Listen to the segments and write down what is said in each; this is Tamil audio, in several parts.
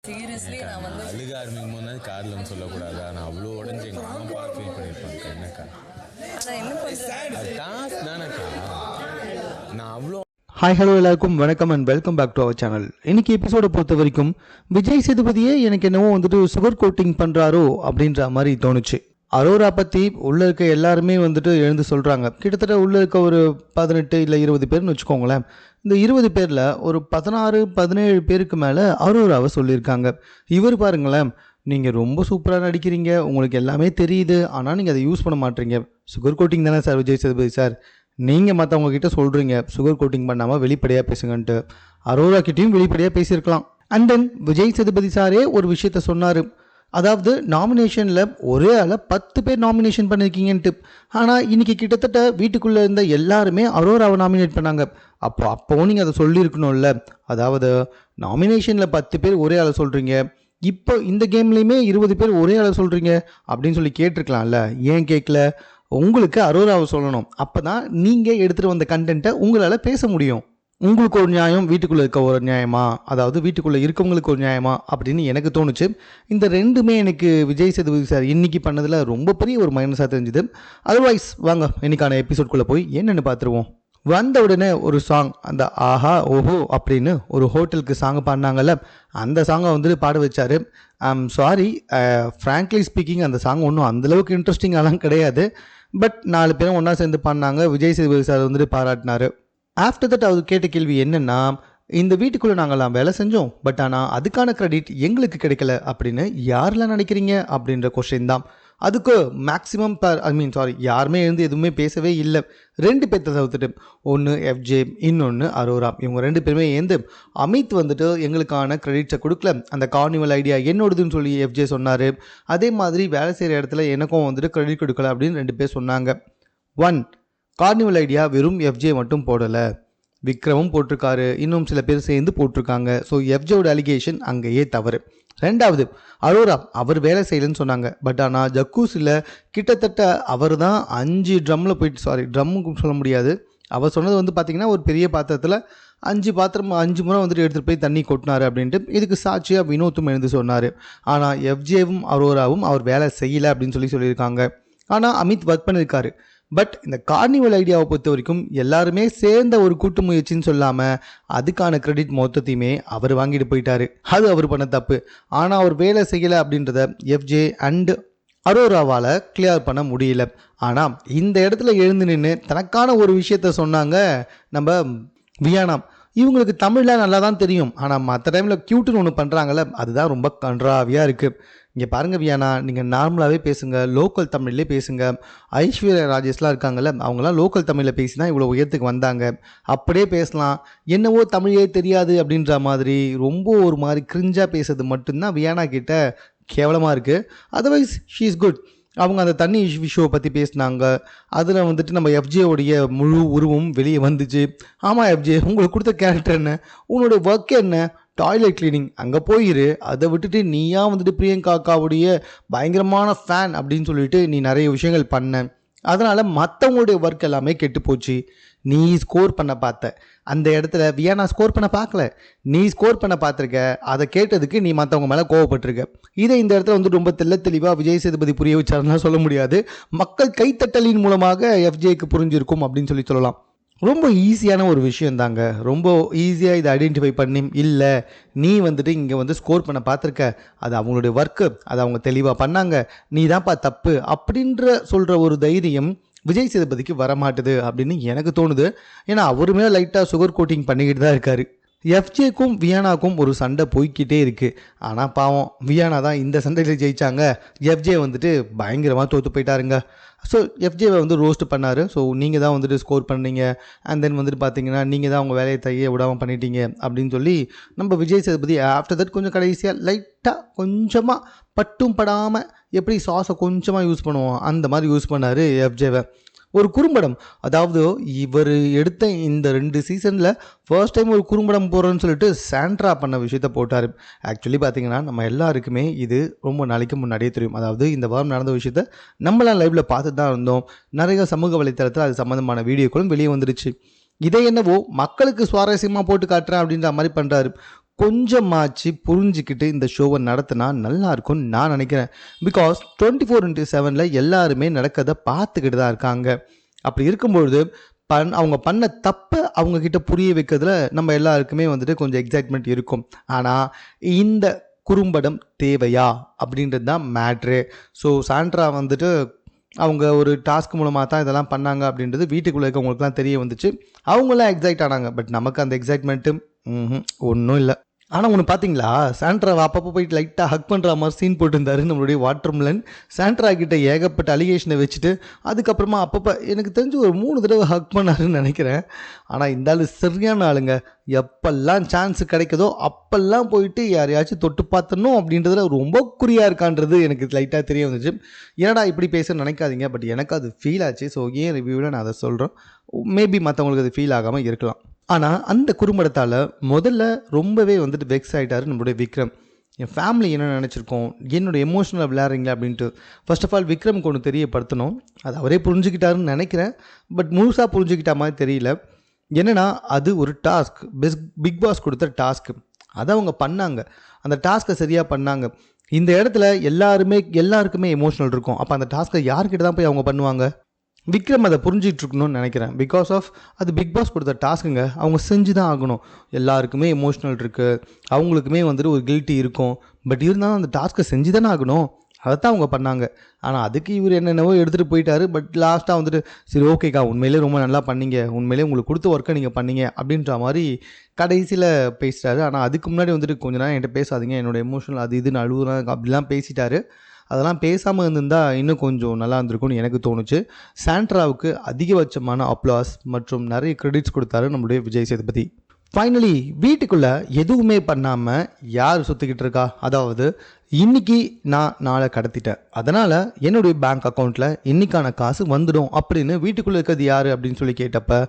சீரியஸ்லி நான் வந்து அழுக ஆரம்பிக்கும் போது கார்லன்னு சொல்லக்கூடாது. ஆனால் அவ்வளோ உடஞ்சி எங்கள் அம்மா அப்பா ஃபீல் பண்ணியிருப்பாங்க. என்னக்கா அதான் என்ன பண்ணுறது, அது காசு தானேக்கா. நான் அவ்வளோ ஹாய் ஹலோ எல்லாருக்கும் வணக்கம் and welcome back to our channel. இன்னைக்கு எபிசோடை பொறுத்த வரைக்கும் விஜய் சேதுபதியே எனக்கு என்னவோ வந்துட்டு சுகர் கோட்டிங் பண்ணுறாரோ அப்படின்ற மாதிரி தோணுச்சு. அரோரா பற்றி உள்ளே இருக்க எல்லாருமே வந்துட்டு எழுந்து சொல்கிறாங்க. கிட்டத்தட்ட உள்ளே இருக்க ஒரு 18 இல்லை 20 பேர்னு வச்சுக்கோங்களேன். இந்த 20 பேரில் ஒரு 16-17 பேருக்கு மேலே அரோராவை சொல்லியிருக்காங்க. இவர் பாருங்களேன், நீங்கள் ரொம்ப சூப்பராக நடிக்கிறீங்க, உங்களுக்கு எல்லாமே தெரியுது, ஆனால் நீங்கள் அதை யூஸ் பண்ண மாட்டீங்க. சுகர் கோட்டிங் தானே சார் விஜய் சேதுபதி சார், நீங்கள் மற்றவங்க கிட்ட சொல்கிறீங்க சுகர் கோட்டிங் பண்ணாமல் வெளிப்படையாக பேசுங்கன்ட்டு. அரோரா கிட்டையும் வெளிப்படையாக பேசியிருக்கலாம். அண்ட் தென் விஜய் சேதுபதி சாரே ஒரு விஷயத்த சொன்னார். அதாவது நாமினேஷனில் ஒரே ஆளை 10 பேர் நாமினேஷன் பண்ணியிருக்கீங்கன்ட்டு. ஆனால் இன்றைக்கி கிட்டத்தட்ட வீட்டுக்குள்ளே இருந்த எல்லாருமே அரோராவை நாமினேட் பண்ணாங்க. அப்போவும் நீங்கள் அதை சொல்லியிருக்கணும்ல. அதாவது நாமினேஷனில் 10 பேர் ஒரே ஆளை சொல்கிறீங்க, இப்போ இந்த கேம்லேயுமே 20 பேர் ஒரே ஆளை சொல்கிறீங்க அப்படின்னு சொல்லி கேட்டிருக்கலாம்ல. ஏன் கேட்கல? உங்களுக்கு அரோராவை சொல்லணும். அப்போ தான் நீங்கள் எடுத்துகிட்டு வந்த கண்டென்ட்டை உங்களால் பேச முடியும். உங்களுக்கு ஒரு நியாயம், வீட்டுக்குள்ளே இருக்க ஒரு நியாயமா, அதாவது வீட்டுக்குள்ளே இருக்கவங்களுக்கு ஒரு நியாயமா அப்படின்னு எனக்கு தோணுச்சு. இந்த ரெண்டுமே எனக்கு விஜய் சேதுபதி சார் இன்றைக்கி பண்ணதில் ரொம்ப பெரிய ஒரு மைனஸாக தெரிஞ்சுது. அதர்வைஸ் வாங்க இன்னைக்கான எபிசோட்குள்ளே போய் என்னென்னு பார்த்துருவோம். வந்த உடனே ஒரு சாங், அந்த ஆஹா ஓஹோ அப்படின்னு ஒரு ஹோட்டலுக்கு சாங் பாடினாங்கல்ல, அந்த சாங்கை வந்துட்டு பாட வச்சார். சாரி, ஃப்ராங்க்லி ஸ்பீக்கிங் அந்த சாங் ஒன்றும் அந்தளவுக்கு இன்ட்ரெஸ்டிங்காலாம் கிடையாது. பட் 4 பேரும் ஒன்றா சேர்ந்து பாடினாங்க. விஜய் சேதுபதி சார் வந்துட்டு பாராட்டினார். ஆஃப்டர் தட் அவர் கேட்ட கேள்வி என்னென்னா, இந்த வீட்டுக்குள்ளே நாங்கள்லாம் வேலை செஞ்சோம், பட் ஆனால் அதுக்கான கிரெடிட் எங்களுக்கு கிடைக்கல அப்படின்னு யாரெல்லாம் நினைக்கிறீங்க அப்படின்ற கொஸ்டின் தான். அதுக்கு மேக்ஸிமம் யாருமே எழுந்து எதுவுமே பேசவே இல்லை. 2 பேர்த்த தவிர்த்துட்டு, ஒன்று எஃப்ஜே, இன்னொன்று அரோரா. இவங்க 2 பேருமே ஏந்து அமித் வந்துட்டு எங்களுக்கான கிரெடிட்ஸை கொடுக்கல, அந்த கார்னிவல் ஐடியா என்னோடதுன்னு சொல்லி எஃப்ஜே சொன்னார். அதே மாதிரி வேலை செய்கிற இடத்துல எனக்கும் வந்துட்டு கிரெடிட் கொடுக்கல அப்படின்னு 2 பேர் சொன்னாங்க. 1, கார்னிவல் ஐடியா வெறும் எஃப்ஜே மட்டும் போடலை, விக்ரமும் போட்டிருக்காரு, இன்னும் சில பேர் சேர்ந்து போட்டிருக்காங்க. ஸோ எஃப்ஜேவோட அலிகேஷன் அங்கேயே தவறு. 2வது, அரோரா அவர் வேலை செய்யலைன்னு சொன்னாங்க. பட் ஆனால் ஜக்கூஸில் கிட்டத்தட்ட அவர் தான் 5 ட்ரம்மில் போயிட்டு, ட்ரம்முக்கு சொல்ல முடியாது, அவர் சொன்னது வந்து பார்த்திங்கன்னா ஒரு பெரிய பாத்திரத்தில் 5 பாத்திரம் 5 முறை வந்துட்டு எடுத்துகிட்டு போய் தண்ணி கொட்டினார் அப்படின்ட்டு. இதுக்கு சாட்சியாக வினோத்தும் எழுந்து சொன்னார். ஆனால் எஃப்ஜேவும் அரோராவும் அவர் வேலை செய்யலை அப்படின்னு சொல்லியிருக்காங்க. ஆனால் அமித் ஒர்க் பண்ணியிருக்காரு. பட் இந்த கார்னிவல் ஐடியாவை பொறுத்த வரைக்கும் எல்லாருமே சேர்ந்த ஒரு கூட்டு முயற்சின்னு சொல்லாமல் அதுக்கான கிரெடிட் மொத்தத்தையுமே அவர் வாங்கிட்டு போயிட்டாரு. அது அவர் பண்ண தப்பு. ஆனால் அவர் வேலை செய்யலை அப்படின்றத எஃப்ஜே அண்ட் அரோராவால் கிளியர் பண்ண முடியல. ஆனால் இந்த இடத்துல எழுந்து நின்று தனக்கான ஒரு விஷயத்த சொன்னாங்க நம்ம வியானா. இவங்களுக்கு தமிழில் நல்லா தான் தெரியும், ஆனால் மற்ற டைமில் க்யூட்டுன்னு ஒன்று பண்ணுறாங்கல்ல, அதுதான் ரொம்ப கன்றாவியாக இருக்குது. இங்கே பாருங்கள் வியானா, நீங்கள் நார்மலாகவே பேசுங்க, லோக்கல் தமிழ்லே பேசுங்க. ஐஸ்வர்யா ராஜேஷ்லாம் இருக்காங்கல்ல, அவங்களாம் லோக்கல் தமிழில் பேசி தான் இவ்வளோ உயரத்துக்கு வந்தாங்க. அப்படியே பேசலாம், என்னவோ தமிழே தெரியாது அப்படின்ற மாதிரி ரொம்ப ஒரு மாதிரி கிரிஞ்சாக பேசுறது மட்டும்தான் வியானா கிட்ட கேவலமாக இருக்குது. Otherwise she is good. அவங்க அந்த தண்ணி ஷோவை பற்றி பேசினாங்க. அதில் வந்துட்டு நம்ம எஃப்ஜேவுடைய முழு உருவம் வெளியே வந்துச்சு. ஆமாம் எஃப்ஜே, உங்களுக்கு கொடுத்த கேரக்டர் என்ன, உன்னோட ஒர்க் என்ன, டாய்லெட் கிளீனிங், அங்கே போயிரு. அதை விட்டுட்டு நீயா வந்துட்டு பிரியங்கா அக்காவுடைய பயங்கரமான ஃபேன் அப்படின்னு சொல்லிட்டு நீ நிறைய விஷயங்கள் பண்ண. அதனால் மற்றவங்களுடைய ஒர்க் எல்லாமே கெட்டு போச்சு. நீ ஸ்கோர் பண்ண பார்த்த, அந்த இடத்துல வியானா ஸ்கோர் பண்ண பார்க்கல, நீ ஸ்கோர் பண்ண பார்த்துருக்க. அதை கேட்டதுக்கு நீ மற்றவங்க மேலே கோவப்பட்டிருக்க. இதை இந்த இடத்துல வந்து ரொம்ப தெளிவாக விஜய் சேதுபதி புரிய வச்சாருன்னா சொல்ல முடியாது. மக்கள் கைத்தட்டலின் மூலமாக எஃப்ஜேக்கு புரிஞ்சிருக்கும் அப்படின்னு சொல்லலாம். ரொம்ப ஈஸியான ஒரு விஷயம் தாங்க. ரொம்ப ஈஸியாக இதை ஐடென்டிஃபை பண்ணி, இல்லை நீ வந்துட்டு இங்கே வந்து ஸ்கோர் பண்ண பார்த்துருக்க, அது அவங்களுடைய ஒர்க்கு, அதை அவங்க தெளிவாக பண்ணாங்க, நீ தான்ப்பா தப்பு அப்படின்ற சொல்கிற ஒரு தைரியம் விஜய் சேதுபதிக்கு வரமாட்டுது அப்படின்னு எனக்கு தோணுது. ஏன்னா அவருமே லைட்டாக சுகர் கோட்டிங் பண்ணிக்கிட்டு தான் இருக்காரு. எஃப்ஜேக்கும் வியானாக்கும் ஒரு சண்டை போய்கிட்டே இருக்குது. ஆனால் பாவம் வியானா தான் இந்த சண்டையில் ஜெயித்தாங்க. எஃப்ஜே வந்துட்டு பயங்கரமாக தோற்று போயிட்டாருங்க. ஸோ எஃப்ஜேவை வந்து ரோஸ்ட் பண்ணார். ஸோ நீங்கள் தான் வந்துட்டு ஸ்கோர் பண்ணீங்க, அண்ட் தென் வந்துட்டு பார்த்தீங்கன்னா நீங்கள் தான் அவங்க வேலையை தைய விடாமல் பண்ணிட்டீங்க அப்படின்னு சொல்லி நம்ம விஜய் சேதுபதி ஆஃப்டர் தட் கொஞ்சம் கடைசியாக லைட்டாக கொஞ்சமாக பட்டும் படாமல் எப்படி சாஸை கொஞ்சமாக யூஸ் பண்ணுவோம் அந்த மாதிரி யூஸ் பண்ணார் எஃப்ஜேவை. ஒரு குறும்படம், அதாவது இவர் எடுத்த இந்த 2 சீசனில் ஃபர்ஸ்ட் டைம் ஒரு குறும்படம் போடுறோன்னு சொல்லிட்டு சாண்ட்ரா பண்ண விஷயத்த போட்டார். ஆக்சுவலி பார்த்திங்கன்னா நம்ம எல்லாருக்குமே இது ரொம்ப நாளைக்கு முன்னாடியே தெரியும். அதாவது இந்த வாரம் நடந்த விஷயத்த நம்மளாம் லைவில் பார்த்து தான் இருந்தோம். நிறைய சமூக வலைத்தளத்தில் அது சம்மந்தமான வீடியோக்களும் வெளியே வந்துடுச்சு. இதை என்னவோ மக்களுக்கு சுவாரஸ்யமாக போட்டு காட்டுறேன் அப்படின்ற மாதிரி பண்ணுறாரு. கொஞ்சமாச்சு புரிஞ்சுக்கிட்டு இந்த ஷோவை நடத்தினா நல்லா இருக்கும்னு நான் நினைக்கிறேன். பிகாஸ் 24/7 எல்லாருமே நடக்கிறத பார்த்துக்கிட்டு தான் இருக்காங்க. அப்படி இருக்கும்பொழுது அவங்க பண்ண தப்பை அவங்கக்கிட்ட புரிய வைக்கிறதுல நம்ம எல்லாருக்குமே வந்துட்டு கொஞ்சம் எக்ஸைட்மெண்ட் இருக்கும். ஆனால் இந்த குறும்படம் தேவையா அப்படின்றது தான் மேட்ரு. ஸோ சாண்ட்ரா வந்துட்டு அவங்க ஒரு டாஸ்க் மூலமாக தான் இதெல்லாம் பண்ணாங்க அப்படின்றது வீட்டுக்குள்ளே இருக்கவங்களுக்குலாம் தெரிய வந்துச்சு. அவங்களாம் எக்ஸைட் ஆனாங்க. பட் நமக்கு அந்த எக்ஸைட்மெண்ட்டு ஒன்றும் இல்லை. ஆனால் ஒன்று பார்த்தீங்களா, சாண்ட்ராவை அப்பப்போ போயிட்டு லைட்டாக ஹக் பண்ணுற மாதிரி சீன் போட்டிருந்தாரு நம்மளுடைய வாட்டர்மெலன். சாண்ட்ரா கிட்ட ஏகப்பட்ட அலிகேஷனை வச்சுட்டு அதுக்கப்புறமா அப்பப்போ எனக்கு தெரிஞ்சு ஒரு 3 தடவை ஹக் பண்ணாருன்னு நினைக்கிறேன். ஆனால் இந்த ஆள் சரியான ஆளுங்க. எப்பெல்லாம் சான்ஸ் கிடைக்குதோ அப்பெல்லாம் போயிட்டு யாரையாச்சும் தொட்டு பார்த்தணும் அப்படின்றதுல ரொம்ப குறியாக இருக்கான்றது எனக்கு லைட்டாக தெரிய வந்துச்சு. ஏன்னா இப்படி பேச நினைக்காதீங்க, பட் எனக்கு அது ஃபீல் ஆச்சு. ஸோ ஏன் ரிவ்யூவில் நான் அதை சொல்கிறேன். மேபி மற்றவங்களுக்கு அது ஃபீல் ஆகாமல் இருக்கலாம். ஆனால் அந்த குறும்படத்தால் முதல்ல ரொம்பவே வந்துட்டு வெக்ஸ் ஆகிட்டார் நம்மளுடைய விக்ரம். என் ஃபேமிலி என்ன நினச்சிருக்கோம், என்னோடய எமோஷனலாக விளையாடுறீங்களா அப்படின்ட்டு ஃபர்ஸ்ட் ஆஃப் ஆல் விக்ரமுக்கு ஒன்று தெரியப்படுத்தணும். அது அவரே புரிஞ்சுக்கிட்டாருன்னு நினைக்கிறேன். பட் முழுசாக புரிஞ்சுக்கிட்ட மாதிரி தெரியல. என்னென்னா அது ஒரு டாஸ்க், பிக் பாஸ் கொடுத்த டாஸ்க்கு. அதை அவங்க பண்ணாங்க, அந்த டாஸ்க்கை சரியாக பண்ணாங்க. இந்த இடத்துல எல்லாருக்குமே எமோஷனல் இருக்கும். அப்போ அந்த டாஸ்க்கை யார்கிட்ட தான் போய் அவங்க பண்ணுவாங்க? விக்ரம் அதை புரிஞ்சிட்டு இருக்கணும்னு நினைக்கிறேன். பிகாஸ் ஆஃப் அது பிக் பாஸ் கொடுத்த டாஸ்க்குங்க, அவங்க செஞ்சு தான் ஆகணும். எல்லாருக்குமே எமோஷ்னல் இருக்குது, அவங்களுக்குமே வந்துட்டு ஒரு கில்ட்டி இருக்கும். பட் இருந்தாலும் அந்த டாஸ்க்கை செஞ்சு தானே ஆகணும். அதைத்தான் அவங்க பண்ணாங்க. ஆனால் அதுக்கு இவர் என்னென்னவோ எடுத்துகிட்டு போயிட்டாரு. பட் லாஸ்ட்டாக வந்துட்டு சரி ஓகேக்கா, உண்மையிலே ரொம்ப நல்லா பண்ணீங்க, உண்மையிலே உங்களுக்கு கொடுத்த ஒர்க்கை நீங்கள் பண்ணீங்க அப்படின்ற மாதிரி கடைசியில் பேசிட்டாரு. ஆனால் அதுக்கு முன்னாடி வந்துட்டு கொஞ்ச நேரம் என்கிட்ட பேசாதீங்க, என்னோடய எமோஷனல் அது இதுன்னு அழுகுறாங்க அப்படிலாம் பேசிட்டாரு. அதெல்லாம் பேசாமல் இருந்திருந்தால் இன்னும் கொஞ்சம் நல்லா இருந்திருக்கும்னு எனக்கு தோணுச்சு. சாண்ட்ராவுக்கு அதிகபட்சமான அப்ளாஸ் மற்றும் நிறைய கிரெடிட்ஸ் கொடுத்தாரு நம்மளுடைய விஜய் சேதுபதி. ஃபைனலி வீட்டுக்குள்ளே எதுவுமே பண்ணாமல் யார் சுற்றிக்கிட்டு இருக்கா? அதாவது இன்றைக்கி நான் நாளை கடத்திட்டேன், அதனால் என்னுடைய பேங்க் அக்கௌண்ட்டில் இன்றைக்கான காசு வந்துடும் அப்படின்னு வீட்டுக்குள்ளே இருக்கிறது யார் அப்படின்னு சொல்லி கேட்டப்ப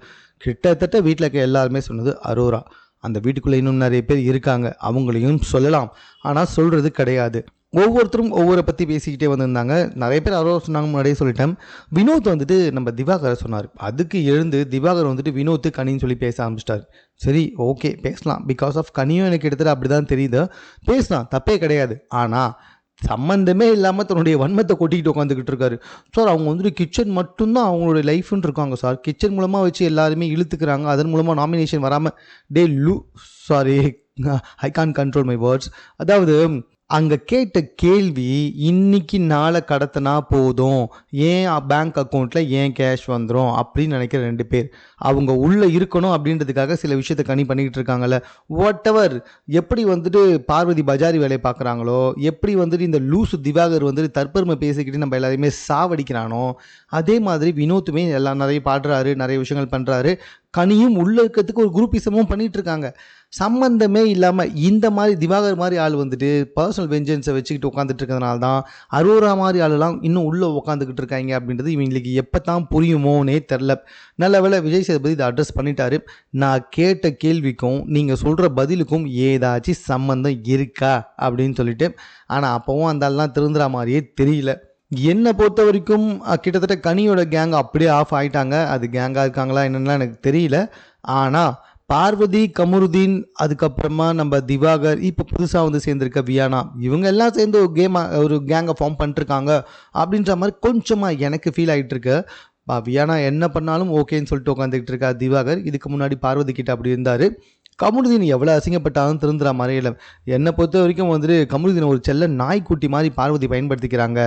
கிட்டத்தட்ட வீட்டில் இருக்க எல்லாருமே சொன்னது அரோரா. அந்த வீட்டுக்குள்ளே இன்னும் நிறைய பேர் இருக்காங்க, அவங்களையும் சொல்லலாம், ஆனால் சொல்கிறது கிடையாது. ஒவ்வொருத்தரும் ஒவ்வொரு பற்றி பேசிக்கிட்டே வந்திருந்தாங்க. நிறைய பேர் அரோரா சொன்னாங்க, முன்னாடியே சொல்லிட்டேன். வினோத் வந்துட்டு நம்ம திவாகரை சொன்னார். அதுக்கு எழுந்து திவாகர் வந்துட்டு வினோத்து கனின்னு சொல்லி பேச ஆரம்பிச்சிட்டார். சரி ஓகே பேசலாம், பிகாஸ் ஆஃப் கனியும் எனக்கு எடுத்துகிட்டு அப்படி தான் தெரியுது, பேசலாம், தப்பே கிடையாது. ஆனால் சம்மந்தமே இல்லாமல் தன்னுடைய வன்மத்தை கொட்டிக்கிட்டு உட்காந்துக்கிட்டு இருக்காரு. சார் அவங்க வந்துட்டு கிச்சன் மட்டும்தான் அவங்களுடைய லைஃப்னு இருக்காங்க சார், கிச்சன் மூலமாக வச்சு எல்லாருமே இழுத்துக்கிறாங்க, அதன் மூலமாக நாமினேஷன் வராமல் sorry I can control my words. அதாவது அங்கே கேட்ட கேள்வி, இன்னைக்கு நாளை கடத்தினா போதும், ஏன் பேங்க் அக்கௌண்ட்டில் ஏன் கேஷ் வந்துடும் அப்படின்னு நினைக்கிற 2 பேர். அவங்க உள்ளே இருக்கணும் அப்படின்றதுக்காக சில விஷயத்தை பண்ணிக்கிட்டு இருக்காங்கல்ல. வாட் எவர், எப்படி வந்துட்டு பார்வதி பஜாரி வேலையை பார்க்குறாங்களோ, எப்படி வந்துட்டு இந்த லூசு திவாகர் வந்துட்டு தற்பெருமை பேசிக்கிட்டு நம்ம எல்லாரையுமே சாவடிக்கிறானோ, அதே மாதிரி வினோத்துமே எல்லாம் நிறைய பாடுறாரு, நிறைய விஷயங்கள் பண்ணுறாரு. கனியும் உள்ளே இருக்கிறதுக்கு ஒரு குரூப்பிசமும் பண்ணிகிட்டு இருக்காங்க. சம்மந்தமே இல்லாமல் இந்த மாதிரி திவாகர் மாதிரி ஆள் வந்துட்டு பர்சனல் வெஞ்சன்ஸை வச்சுக்கிட்டு உட்காந்துட்டு இருக்கிறதுனால தான் அரோரா மாதிரி ஆளெல்லாம் இன்னும் உள்ளே உட்காந்துக்கிட்டு இருக்காங்க அப்படின்றது இவங்களுக்கு எப்போ தான் புரியுமோனே தெரில. நல்ல வேளை விஜய் சேதுபதி இதை அட்ரஸ் பண்ணிட்டாரு. நான் கேட்ட கேள்விக்கும் நீங்கள் சொல்கிற பதிலுக்கும் ஏதாச்சும் சம்மந்தம் இருக்கா அப்படின்னு சொல்லிட்டு. ஆனால் அப்போவும் அந்த ஆள்லாம் திருந்துற மாதிரியே தெரியல. என்னை பொறுத்த வரைக்கும் கிட்டத்தட்ட கனியோட கேங் அப்படியே ஆஃப் ஆகிட்டாங்க. அது கேங்காக இருக்காங்களா என்னென்னலாம் எனக்கு தெரியல. ஆனால் பார்வதி, கமருதீன், அதுக்கப்புறமா நம்ம திவாகர், இப்போ புதுசாக வந்து சேர்ந்துருக்க வியானா, இவங்க எல்லாம் சேர்ந்து ஒரு கேங்கை ஃபார்ம் பண்ணிட்டுருக்காங்க அப்படின்ற மாதிரி கொஞ்சமாக எனக்கு ஃபீல் ஆகிட்டு இருக்கு. வியானா என்ன பண்ணாலும் ஓகேன்னு சொல்லிட்டு உட்காந்துக்கிட்டு இருக்கா. திவாகர் இதுக்கு முன்னாடி பார்வதி கிட்ட அப்படி இருந்தார். கமருதீன் எவ்வளோ அசிங்கப்பட்டாலும் திருந்துற மாதிரியே இல்லை. என்னை பொறுத்த வரைக்கும் வந்துட்டு கமருதீன் ஒரு செல்ல நாய்க்குட்டி மாதிரி பார்வதி பயன்படுத்திக்கிறாங்க.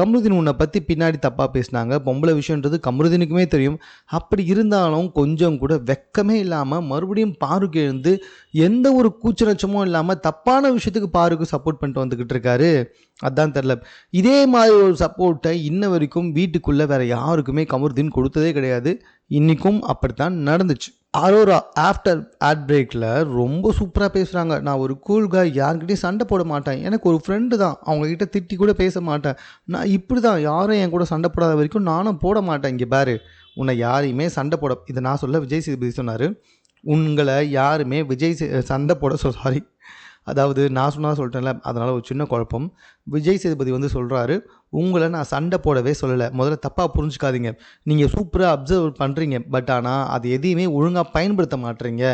கமருதீன் உன்னை பற்றி பின்னாடி தப்பாக பேசினாங்க, பொம்பளை விஷயன்றது கமருதீனுக்குமே தெரியும். அப்படி இருந்தாலும் கொஞ்சம் கூட வெக்கமே இல்லாமல் மறுபடியும் பாருக்கு எழுந்து எந்த ஒரு கூச்சநச்சமும் இல்லாமல் தப்பான விஷயத்துக்கு பாருக்கு சப்போர்ட் பண்ணிட்டு வந்துக்கிட்டு இருக்காரு. அதான் தெரில. இதே மாதிரி ஒரு சப்போர்ட்டை இன்ன வரைக்கும் வீட்டுக்குள்ளே வேறு யாருக்குமே கமருதீன் கொடுத்ததே கிடையாது. இன்றைக்கும் அப்படித்தான் நடந்துச்சு. அரோரா ஆஃப்டர் ஆட் பிரேக்கில் ரொம்ப சூப்பராக பேசுகிறாங்க. நான் ஒரு கூல் காய், யார்கிட்டையும் சண்டை போட மாட்டேன், எனக்கு ஒரு ஃப்ரெண்டு தான், அவங்கக்கிட்ட திட்டி கூட பேச மாட்டேன், நான் இப்படி தான், யாரும் என் கூட சண்டை போடாத வரைக்கும் நானும் போட மாட்டேன். இங்கே பாரு, உன்னை யாரையுமே சண்டை போட, இதை நான் சொல்ல விஜய் சேதுபதி சொன்னார், உங்களை யாருமே சண்டை போட அதாவது நான் சொல்லிட்டேன்ல, அதனால் ஒரு சின்ன குழப்பம். விஜய் சேதுபதி வந்து சொல்கிறாரு, உங்களை நான் சண்டை போடவே சொல்லலை, முதல்ல தப்பாக புரிஞ்சுக்காதீங்க, நீங்கள் சூப்பராக அப்சர்வ் பண்ணுறீங்க, பட் ஆனால் அது எதையுமே ஒழுங்காக பயன்படுத்த மாட்டீங்க,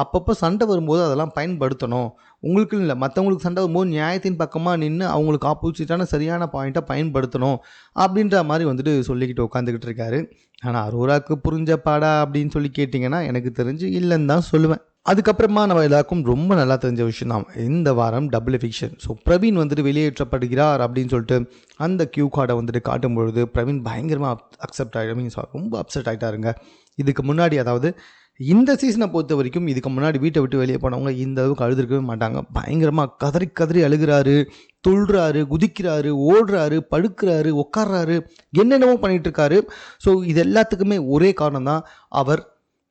அப்பப்போ சண்டை வரும்போது அதெல்லாம் பயன்படுத்தணும், உங்களுக்கு இல்லை மற்றவங்களுக்கு சண்டை வரும்போது நியாயத்தின் பக்கமாக நின்று அவங்களுக்கு ஆப்போசிட்டான சரியான பாயிண்ட்டை பயன்படுத்தணும் அப்படின்ற மாதிரி வந்துட்டு சொல்லிக்கிட்டு உட்காந்துக்கிட்டு இருக்காரு. ஆனால் அரோராவுக்கு புரிஞ்ச பாடா அப்படின்னு சொல்லி கேட்டிங்கன்னா எனக்கு தெரிஞ்சு இல்லைன்னு தான் சொல்லுவேன். அதுக்கப்புறமா நம்ம எல்லாருக்கும் ரொம்ப நல்லா தெரிஞ்ச விஷயம் தான் இந்த வாரம் டபுள் எவிக்ஷன். ஸோ பிரவீன் வந்துட்டு வெளியேற்றப்படுகிறார் அப்படின்னு சொல்லிட்டு அந்த கியூ கார்டை வந்துட்டு காட்டும் பொழுது பிரவீன் பயங்கரமாக ரொம்ப அப்செட் ஆகிட்டாருங்க. இதுக்கு முன்னாடி, அதாவது இந்த சீசனை பொறுத்த வரைக்கும் இதுக்கு முன்னாடி வீட்டை விட்டு வெளியே போனவங்க இந்த அளவுக்கு அழுதுருக்கவே மாட்டாங்க. பயங்கரமாக கதறி கதறி அழுகிறாரு, துள்ளுறாரு, குதிக்கிறாரு, ஓடுறாரு, படுக்கிறாரு, உட்கார்றாரு, என்னென்னமோ பண்ணிகிட்டு இருக்காரு. ஸோ இது எல்லாத்துக்குமே ஒரே காரணம் தான், அவர்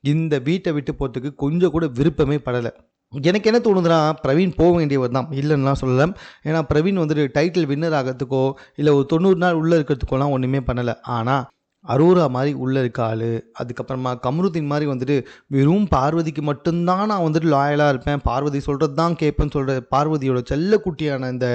இந்த வீட்டை விட்டு போகிறதுக்கு கொஞ்சம் கூட விருப்பமே படலை. எனக்கு என்ன தோணுதுன்னா, பிரவீன் போக வேண்டியவர் தான், இல்லைன்னா சொல்லலாம். ஏன்னா பிரவீன் வந்துட்டு டைட்டில் வின்னர் ஆகிறதுக்கோ இல்லை ஒரு 90 நாள் உள்ளே இருக்கிறதுக்கோலாம் ஒன்றுமே பண்ணலை. ஆனால் அரோரா மாதிரி உள்ளே இருக்க ஆள், அதுக்கப்புறமா கமருதீன் மாதிரி வந்துட்டு வெறும் பார்வதிக்கு மட்டும்தான் நான் வந்துட்டு லாயலாக இருப்பேன், பார்வதி சொல்கிறது தான் கேட்பேன்னு சொல்கிற பார்வதியோட செல்லக்குட்டியான இந்த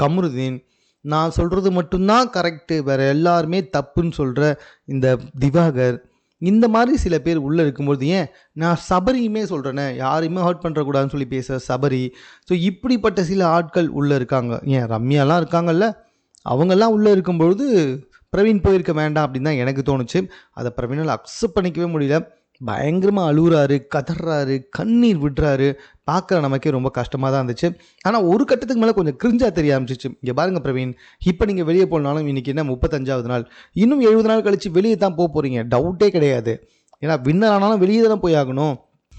கமருதீன், நான் சொல்கிறது மட்டும்தான் கரெக்டு, வேறு எல்லாருமே தப்புன்னு சொல்கிற இந்த திவாகர், இந்த மாதிரி சில பேர் உள்ளே இருக்கும்போது, ஏன் நான் சபரியுமே சொல்கிறேனே, யாரையுமே ஹர்ட் பண்ணுறக்கூடாதுன்னு சொல்லி பேசுகிற சபரி, ஸோ இப்படிப்பட்ட சில ஆட்கள் உள்ளே இருக்காங்க. ஏன் ரம்யாலாம் இருக்காங்கல்ல, அவங்கெல்லாம் உள்ளே இருக்கும்பொழுது பிரவீன் போயிருக்க வேண்டாம் அப்படின்னு தான் எனக்கு தோணுச்சு. அதை பிரவீனால் அக்செப்ட் பண்ணிக்கவே முடியல. பயங்கரமாக அழுகுறாரு, கதறாரு, கண்ணீர் விடுறாரு. பார்க்குற நமக்கே ரொம்ப கஷ்டமாக தான் இருந்துச்சு. ஆனால் ஒரு கட்டத்துக்கு மேலே கொஞ்சம் கிரிஞ்சாக தெரிய ஆரம்பிச்சிச்சு. இங்கே பாருங்கள் பிரவீன், இப்போ நீங்கள் வெளியே போனாலும் இன்றைக்கி என்ன 35வது நாள், இன்னும் 70 நாள் கழித்து வெளியே தான் போகிறீங்க, டவுட்டே கிடையாது. ஏன்னா வின்னர் ஆனாலும் வெளியே தானே போய் ஆகணும்.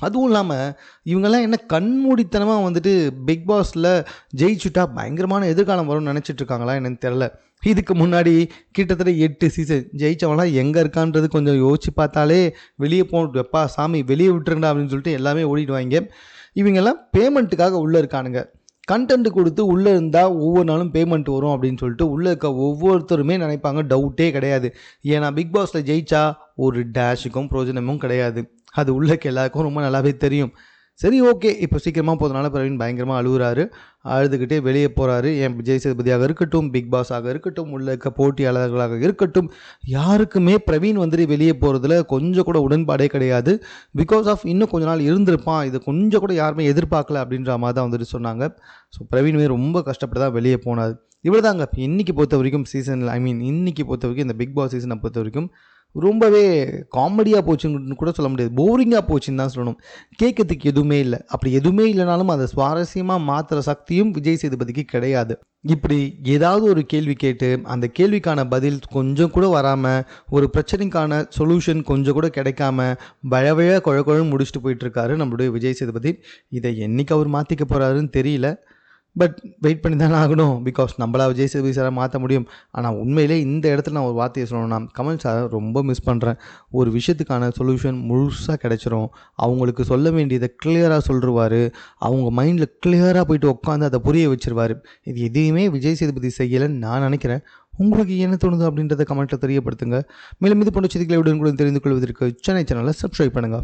அதுவும் இல்லாமல் இவங்கெல்லாம் என்ன கண்மூடித்தனமாக வந்துட்டு பிக் பாஸில் ஜெயிச்சுட்டா பயங்கரமான எதிர்காலம் வரும்னு நினச்சிட்ருக்காங்களா என்னன்னு தெரில. இதுக்கு முன்னாடி கிட்டத்தட்ட 8 சீசன் ஜெயிச்சவங்களாம் எங்கே இருக்கான்றது கொஞ்சம் யோசிச்சு பார்த்தாலே வெளியே போகணும், எப்பா சாமி வெளியே விட்டுருங்கடா அப்படின்னு சொல்லிட்டு எல்லாமே ஓடிடுவாங்க. இவங்கெல்லாம் பேமெண்ட்டுக்காக உள்ளே இருக்கானுங்க. கண்டென்ட் கொடுத்து உள்ளே இருந்தால் ஒவ்வொரு நாளும் பேமெண்ட் வரும் அப்படின்னு சொல்லிட்டு உள்ளே இருக்க ஒவ்வொருத்தருமே நினைப்பாங்க, டவுட்டே கிடையாது. ஏன்னா பிக் பாஸில் ஜெயிச்சா ஒரு டேஷுக்கும் பிரோஜனமும் கிடையாது, அது உள்ளக்கு எல்லாருக்கும் ரொம்ப நல்லாவே தெரியும். சரி, ஓகே, இப்போ சீக்கிரமாக போகிறதுனால பிரவீன் பயங்கரமாக அழுகுறாரு, அழுதுகிட்டே வெளியே போகிறாரு. என் விஜய் சேதுபதியாக இருக்கட்டும், பிக் பாஸாக இருக்கட்டும், உள்ள இருக்க போட்டியாளர்களாக இருக்கட்டும், யாருக்குமே பிரவீன் வந்துட்டு வெளியே போகிறதுல கொஞ்சம் கூட உடன்பாடே கிடையாது. பிகாஸ் ஆஃப் இன்னும் கொஞ்ச நாள் இருந்திருப்பான், இது கொஞ்சம் கூட யாருமே எதிர்பார்க்கல அப்படின்ற மாதிரி தான் வந்துட்டு சொன்னாங்க. ஸோ பிரவீனுமே ரொம்ப கஷ்டப்பட்டு தான் வெளியே போனார். இவ்வளோ தாங்க இன்றைக்கி பொறுத்த வரைக்கும் சீசனில், இன்றைக்கி பொறுத்த வரைக்கும் இந்த பிக் பாஸ் சீசனை பொறுத்த வரைக்கும் ரொம்பவே காமெடியாக போச்சுன்னு கூட சொல்ல முடியாது, போரிங்காக போச்சுன்னு தான் சொல்லணும். கேட்கறதுக்கு எதுவுமே இல்லை. அப்படி எதுவுமே இல்லைனாலும் அதை சுவாரஸ்யமாக மாற்றுற சக்தியும் விஜய் சேதுபதிக்கு கிடையாது. இப்படி ஏதாவது ஒரு கேள்வி கேட்டு அந்த கேள்விக்கான பதில் கொஞ்சம் கூட வராமல், ஒரு பிரச்சனைக்கான சொல்யூஷன் கொஞ்சம் கூட கிடைக்காம பழவழ குழன்னு முடிச்சுட்டு போயிட்டுருக்காரு நம்மளுடைய விஜய் சேதுபதி. இதை என்றைக்கு அவர் மாற்றிக்க போகிறாருன்னு தெரியல. பட் வெயிட் பண்ணி தானே ஆகணும், பிகாஸ் நம்மளா விஜய் சேதுபதி சாரை மாற்ற முடியும். ஆனால் உண்மையிலே இந்த இடத்துல நான் ஒரு வார்த்தையை சொல்லணும்னா, கமல் சாரை ரொம்ப மிஸ் பண்ணுறேன். ஒரு விஷயத்துக்கான சொல்யூஷன் முழுசாக கிடைச்சிரும், அவங்களுக்கு சொல்ல வேண்டியதை கிளியராக சொல்லிடுவார், அவங்க மைண்டில் கிளியராக போயிட்டு உட்காந்து அதை புரிய வச்சிருவார். இது எதையுமே விஜய் சேதுபதி செய்யலைன்னு நான் நினைக்கிறேன். உங்களுக்கு என்ன தோணுது அப்படின்றத கமெண்ட்டில் தெரியப்படுத்துங்க. மேலும் இது போன்ற செய்திகளை உடனுக்குடன் தெரிந்து கொள்வதற்கு சென்னை சேனலை சப்ஸ்கிரைப் பண்ணுங்கள்.